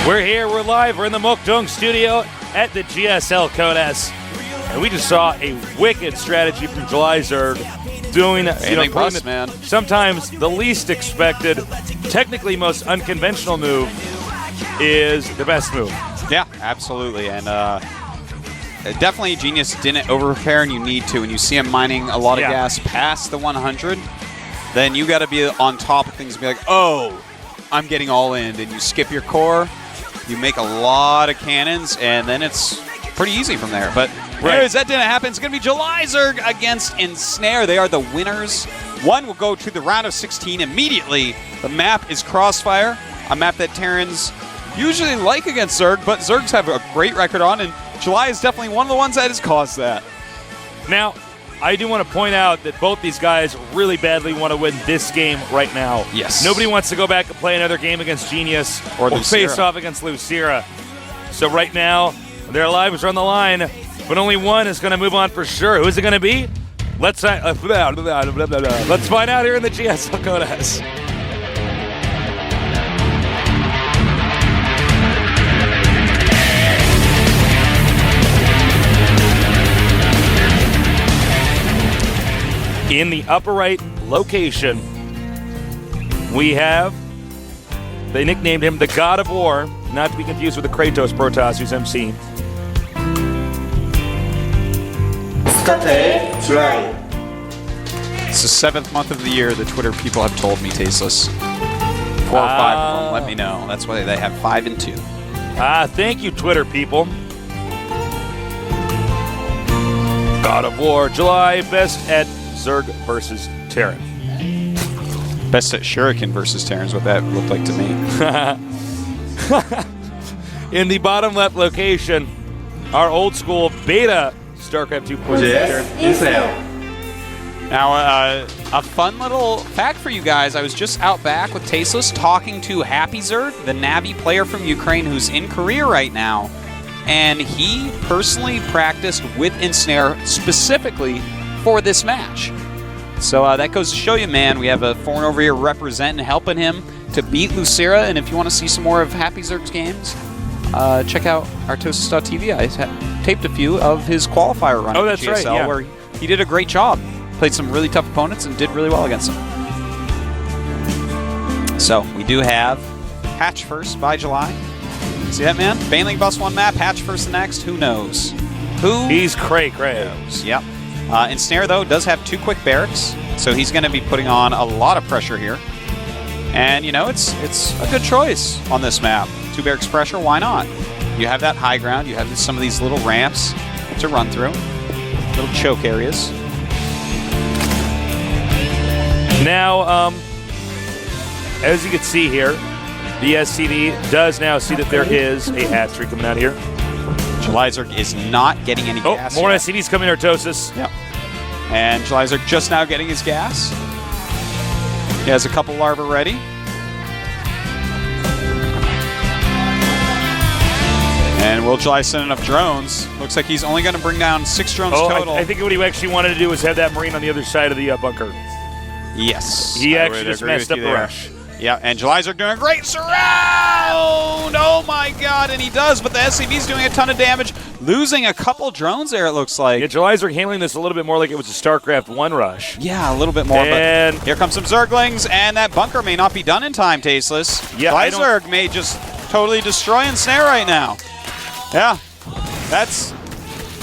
We're here, we're live, we're in the Mokdong studio at the GSL August. And we just saw a wicked strategy from July Zerg doing, man. Sometimes the least expected, technically most unconventional move is the best move. Yeah, absolutely. And definitely Genius didn't over-prepare, and you need to. When you see him mining a lot of gas past the 100, then you got to be on top of things and be like, oh, I'm getting all in. And you skip your core, you make a lot of cannons, and then it's pretty easy from there. But anyways, that didn't happen. It's going to be July Zerg against Ensnare. They are the winners. One will go to the round of 16 immediately. The map is Crossfire, a map that Terrans usually like against Zerg, but Zergs have a great record on, and July is definitely one of the ones that has caused that. Now, I do want to point out that both these guys really badly want to win this game right now. Yes. Nobody wants to go back and play another game against Genius or face off against Lucira. So right now, their lives are on the line, but only one is going to move on for sure. Who is it going to be? Let's find out here in the GSL August. In the upper right location, we have, they nicknamed him the God of War, not to be confused with the Kratos Protoss who's MC. It's the 7th month of the year, the Twitter people have told me, Tasteless. 4 or 5 of them, let me know. That's why they have 5 and 2. Thank you, Twitter people. God of War, July, best at Zerg versus Terran. Best at Shuriken versus Terran is what that looked like to me. In the bottom left location, our old school beta Starcraft 2.0. Now, a fun little fact for you guys. I was just out back with Tasteless talking to Happy Zerg, the Navi player from Ukraine who's in Korea right now. And he personally practiced with Ensnare specifically for this match. So that goes to show you, man, we have a foreign over here representing, helping him to beat Lucira. And if you want to see some more of Happy Zerg's games, check out Artosis.tv. I taped a few of his qualifier run at GSL where he did a great job. Played some really tough opponents and did really well against them. So we do have Hatch first by July. See that, man? Baneling bus one map, Hatch first the next. Who knows? He's cray. Knows? Yep. Ensnare, though, does have 2 quick barracks, so he's going to be putting on a lot of pressure here. And, you know, it's a good choice on this map. 2 barracks pressure, why not? You have that high ground, you have some of these little ramps to run through, little choke areas. Now, as you can see here, the SCV does now see that there is a hat-trick coming out here. July Zerg is not getting any gas. More SCVs coming, Artosis. Yep. And July Zerg just now getting his gas. He has a couple larvae ready. And will July send enough drones? Looks like he's only going to bring down 6 drones total. I think what he actually wanted to do was have that Marine on the other side of the bunker. Yes. He actually just messed up the rush. Yeah, and July Zerg doing a great surround! Oh my god, and he does, but the SCV's doing a ton of damage, losing a couple drones there, it looks like. Yeah, July Zerg handling this a little bit more like it was a StarCraft 1 rush. Yeah, a little bit more, and but here come some Zerglings, and that bunker may not be done in time, Tasteless. Yeah, July Zerg may just totally destroy Ensnare right now. Yeah, that's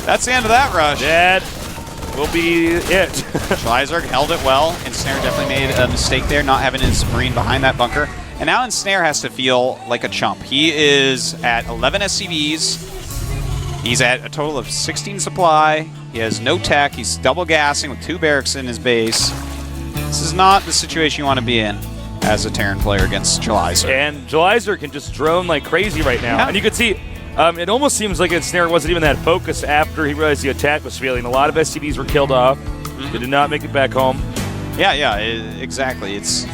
the end of that rush. That will be it. July Zerg held it well. Ensnare definitely made a mistake there, not having his Marine behind that bunker. And now Ensnare has to feel like a chump. He is at 11 SCVs. He's at a total of 16 supply. He has no tech. He's double gassing with 2 barracks in his base. This is not the situation you want to be in as a Terran player against July Zerg. And July Zerg can just drone like crazy right now. Yeah. And you can see, it almost seems like Ensnare wasn't even that focused after he realized the attack was failing. A lot of SCVs were killed off. They did not make it back home. Yeah, exactly. It's,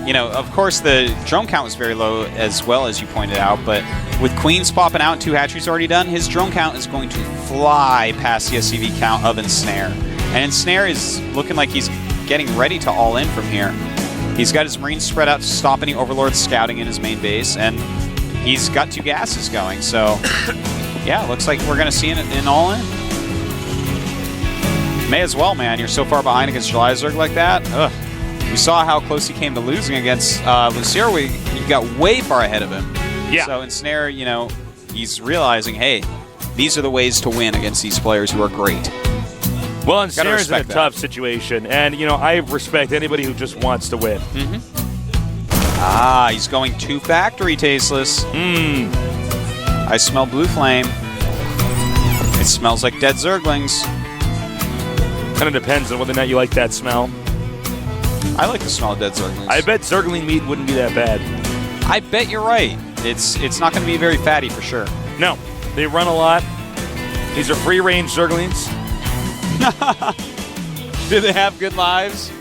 you know, of course the drone count was very low as well, as you pointed out, but with Queens popping out and 2 hatcheries already done, his drone count is going to fly past the SCV count of Ensnare. And Ensnare is looking like he's getting ready to all in from here. He's got his Marines spread out to stop any Overlords scouting in his main base, and he's got 2 gases going. So, yeah, looks like we're going to see an all-in. May as well, man. You're so far behind against Jelizerg like that. Ugh. We saw how close he came to losing against Lucero. He got way far ahead of him. Yeah. So Ensnare, he's realizing, hey, these are the ways to win against these players who are great. Well, Ensnare's in a tough situation, and I respect anybody who just wants to win. He's going 2 factory tasteless. I smell blue flame. It smells like dead Zerglings. Kind of depends on whether or not you like that smell. I like the smell of dead Zerglings. I bet Zergling meat wouldn't be that bad. I bet you're right. It's not going to be very fatty for sure. No, they run a lot. These are free-range Zerglings. Do they have good lives?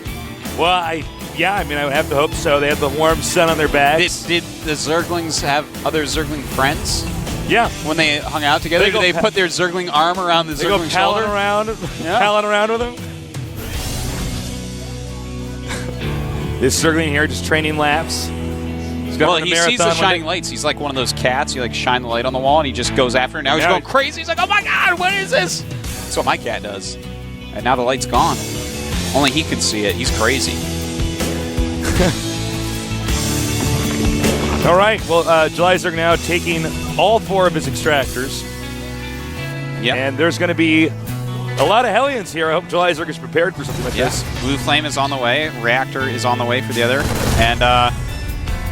Well, I would have to hope so. They have the warm sun on their backs. Did the Zerglings have other Zergling friends? Yeah. When they hung out together, did they put their Zergling arm around the Zergling shoulder? Palling around with them. This Zergling here just training laps. Well, he sees the shining lights. He's like one of those cats. You shine the light on the wall, and he just goes after it. Now he's going crazy. He's like, oh my God, what is this? That's what my cat does. And now the light's gone. Only he could see it. He's crazy. All right. Well, Jelizerg now taking all 4 of his extractors. Yeah. And there's going to be a lot of Hellions here. I hope Jelizerg is prepared for something like this. Blue Flame is on the way. Reactor is on the way for the other. And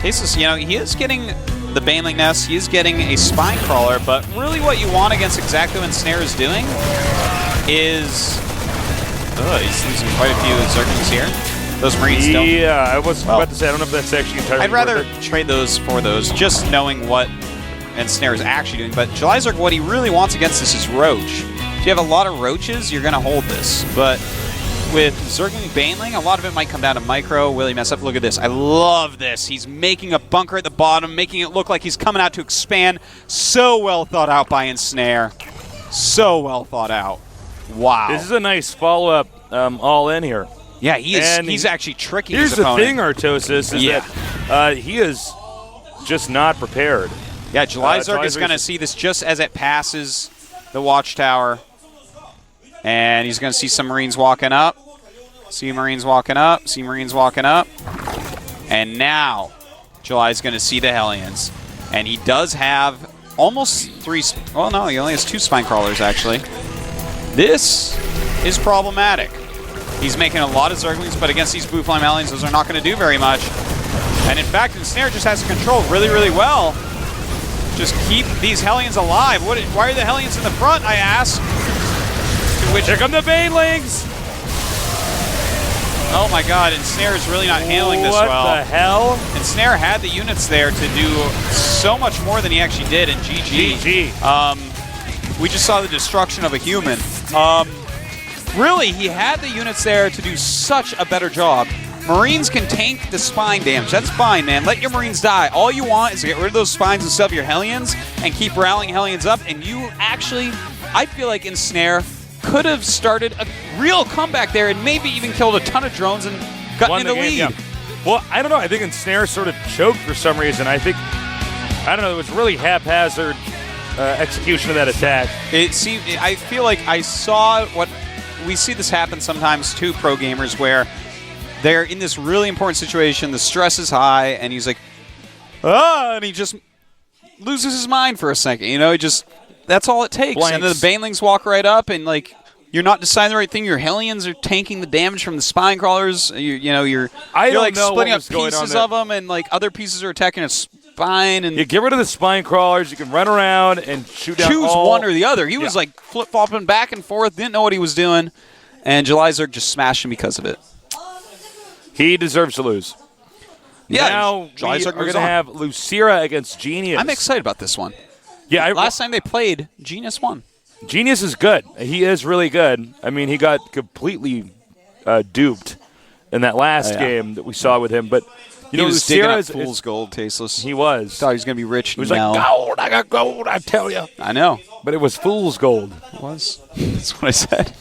Tasteless, he is getting the Baneling Nest. He is getting a Spine Crawler. But really what you want against exactly what Ensnare is doing is... he's losing quite a few Zerglings here. Those Marines don't... Yeah, I was about to say, I don't know if that's actually entirely I'd rather trade those for those, just knowing what Ensnare is actually doing. But Jelizerg, what he really wants against this is Roach. If you have a lot of Roaches, you're going to hold this. But with Zergling Baneling, a lot of it might come down to micro. Will he mess up? Look at this. I love this. He's making a bunker at the bottom, making it look like he's coming out to expand. So well thought out by Ensnare. So well thought out. Wow. This is a nice follow-up all in here. Yeah, he's actually tricking his opponent. Here's the thing, Artosis, is that he is just not prepared. Yeah, Jelizerg is going to see this just as it passes the watchtower. And he's going to see some Marines walking up. See Marines walking up. See Marines walking up. And now, July's going to see the Hellions. And he does have almost 3... Well, no, he only has 2 Spine Crawlers, actually. This is problematic. He's making a lot of Zerglings, but against these Blue Flame Hellions, those are not going to do very much. And in fact, Ensnare just has to control really, really well. Just keep these Hellions alive. Why are the Hellions in the front, I ask? Here come the Banelings! Oh my God, Ensnare is really not handling this well. What the hell? Ensnare had the units there to do so much more than he actually did in GG. We just saw the destruction of a human. Really, he had the units there to do such a better job. Marines can tank the spine damage. That's fine, man. Let your Marines die. All you want is to get rid of those spines and stuff your Hellions and keep rallying Hellions up. And you actually, I feel like Ensnare could have started a real comeback there and maybe even killed a ton of drones and gotten in the lead. Yeah. Well, I don't know. I think Ensnare sort of choked for some reason. I don't know. It was really haphazard execution of that attack. I feel like I saw what we see this happen sometimes to pro gamers where they're in this really important situation. The stress is high, and he's like, and he just loses his mind for a second. That's all it takes. Blanks. And then the Banelings walk right up, and you're not deciding the right thing. Your Hellions are tanking the damage from the Spine Crawlers. You're splitting up pieces of them, and other pieces are attacking a spine. And you get rid of the Spine Crawlers. You can run around and shoot down. Choose one or the other. He was flip flopping back and forth, didn't know what he was doing, and Jelizerg just smashed him because of it. He deserves to lose. Yeah, now we are going to have Lucera against Genius. I'm excited about this one. Yeah, last time they played, Genius won. Genius is good. He is really good. I mean, he got completely duped in that last game that we saw with him. But he was digging up fool's gold, Tasteless. He was. Thought he was going to be rich. He was like, gold. I got gold. I tell you. I know, but it was fool's gold. It was. That's what I said.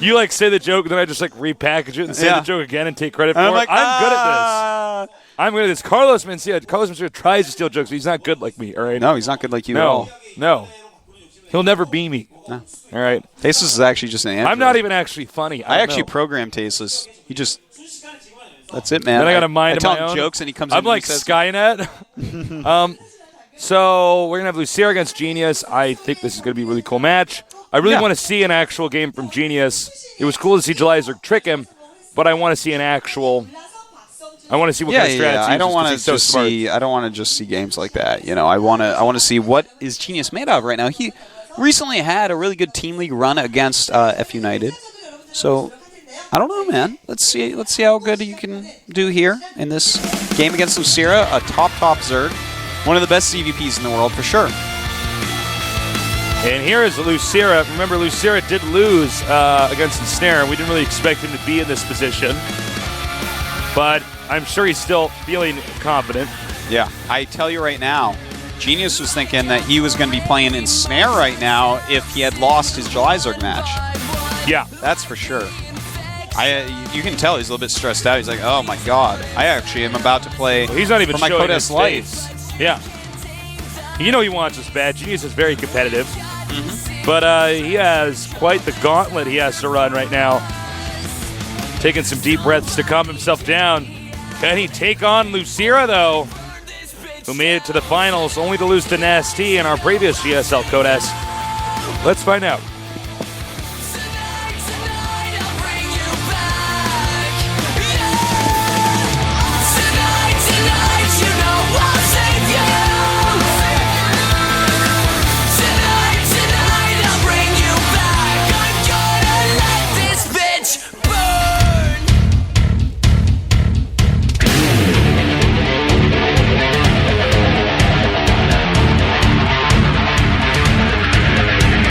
You say the joke, then I just repackage it and say the joke again and take credit for it. I'm good at this. I'm going to this. Carlos Mencia. Carlos Mencia tries to steal jokes, but he's not good like me, all right? No, he's not good like you at all. No. He'll never be me. No. All right? Tasteless is actually just an Android. I'm not even actually funny. I actually programmed Tasteless. He just... That's it, man. Then I got to mind I tell my him own jokes, and he comes in I'm like and he says, Skynet. So we're going to have Lucira against Genius. I think this is going to be a really cool match. I really want to see an actual game from Genius. It was cool to see Jelizerg trick him, but I want to see an actual... I want to see what kind of strategy. I don't want to just see. I don't want to just see games like that. You know, I want to see what is Genius made of right now. He recently had a really good team league run against F United, so I don't know, man. Let's see how good you can do here in this game against Lucira, a top Zerg, one of the best CVPs in the world for sure. And here is Lucira. Remember, Lucira did lose against Ensnare. We didn't really expect him to be in this position, but I'm sure he's still feeling confident. Yeah, I tell you right now, Genius was thinking that he was going to be playing Ensnare right now if he had lost his Jelizerg match. Yeah. That's for sure. You can tell he's a little bit stressed out. He's like, oh my god, I actually am about to play he's not even for my showing Codes his life. face. Yeah. You know he wants this bad. Genius is very competitive. But he has quite the gauntlet he has to run right now. Taking some deep breaths to calm himself down. Can he take on Lucira, though, who made it to the finals, only to lose to Nasty in our previous GSL Codes? Let's find out.